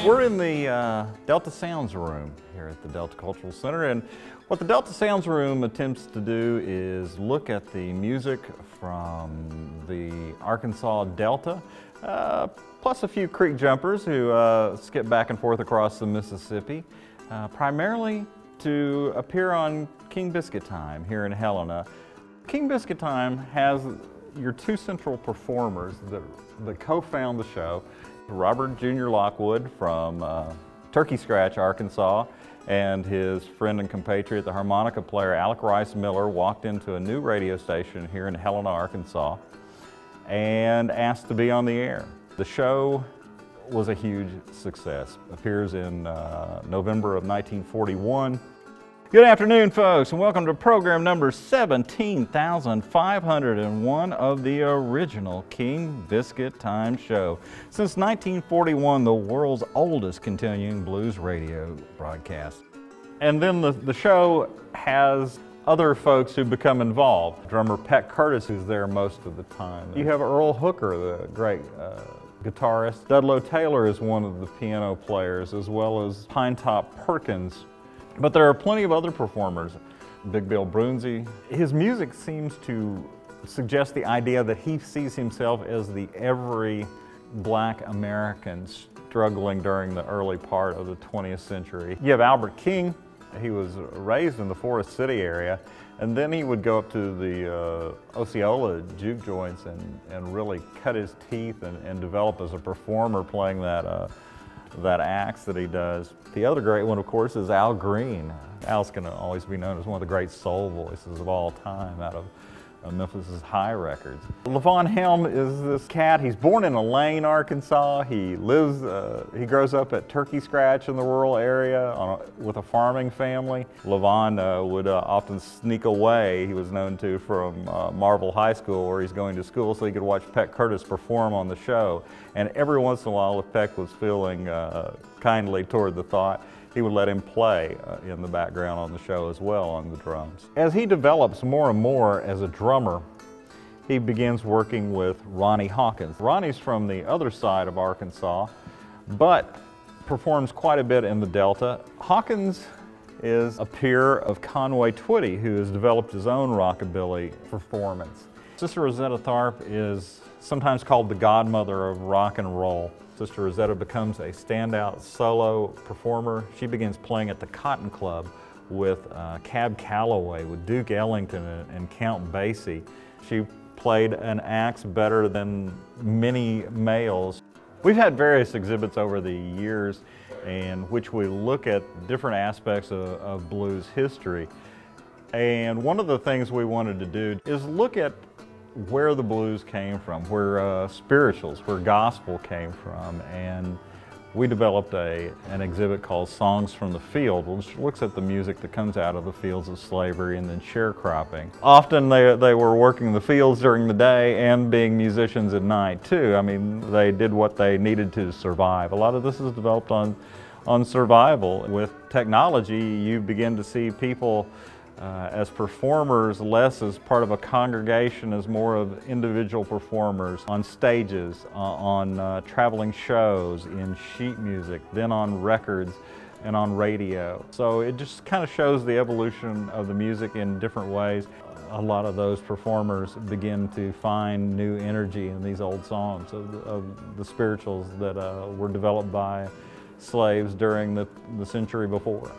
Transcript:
We're in the Delta Sounds room here at the Delta Cultural Center, and what the Delta Sounds room attempts to do is look at the music from the Arkansas Delta, plus a few creek jumpers who skip back and forth across the Mississippi, primarily to appear on King Biscuit Time here in Helena. King Biscuit Time has your two central performers that co-found the show. Robert Jr. Lockwood from Turkey Scratch, Arkansas, and his friend and compatriot, the harmonica player Alec Rice Miller, walked into a new radio station here in Helena, Arkansas, and asked to be on the air. The show was a huge success. Appears in November of 1941. Good afternoon, folks, and welcome to program number 17,501 of the original King Biscuit Time show. Since 1941, the world's oldest continuing blues radio broadcast. And then the show has other folks who become involved. Drummer Peck Curtis, who's there most of the time. You have Earl Hooker, the great guitarist. Dudlow Taylor is one of the piano players, as well as Pinetop Perkins. But there are plenty of other performers. Big Bill Brunsey. His music seems to suggest the idea that he sees himself as the every black American struggling during the early part of the 20th century. You have Albert King. He was raised in the Forest City area, and then he would go up to the Osceola juke joints and really cut his teeth and develop as a performer playing that axe that he does. The other great one, of course, is Al Green. Al's going to always be known as one of the great soul voices of all time out of Memphis's High Records. Levon Helm is this cat. He's born in Elaine, Arkansas. He grows up at Turkey Scratch in the rural area with a farming family. Levon would often sneak away, he was known to, from Marvel High School, where he's going to school, so he could watch Peck Curtis perform on the show. And every once in a while, if Peck was feeling kindly toward the thought, he would let him play in the background on the show as well on the drums. As he develops more and more as a drummer, he begins working with Ronnie Hawkins. Ronnie's from the other side of Arkansas, but performs quite a bit in the Delta. Hawkins is a peer of Conway Twitty, who has developed his own rockabilly performance. Sister Rosetta Tharpe is sometimes called the godmother of rock and roll. Sister Rosetta becomes a standout solo performer. She begins playing at the Cotton Club with Cab Calloway, with Duke Ellington and Count Basie. She played an axe better than many males. We've had various exhibits over the years in which we look at different aspects of blues history. And one of the things we wanted to do is look at where the blues came from, where spirituals, where gospel came from, and we developed an exhibit called Songs from the Field, which looks at the music that comes out of the fields of slavery and then sharecropping. Often they were working the fields during the day and being musicians at night too. I mean, they did what they needed to survive. A lot of this is developed on survival. With technology, you begin to see people as performers, less as part of a congregation, as more of individual performers on stages, on traveling shows, in sheet music, then on records and on radio. So it just kind of shows the evolution of the music in different ways. A lot of those performers begin to find new energy in these old songs of the spirituals that were developed by slaves during the century before.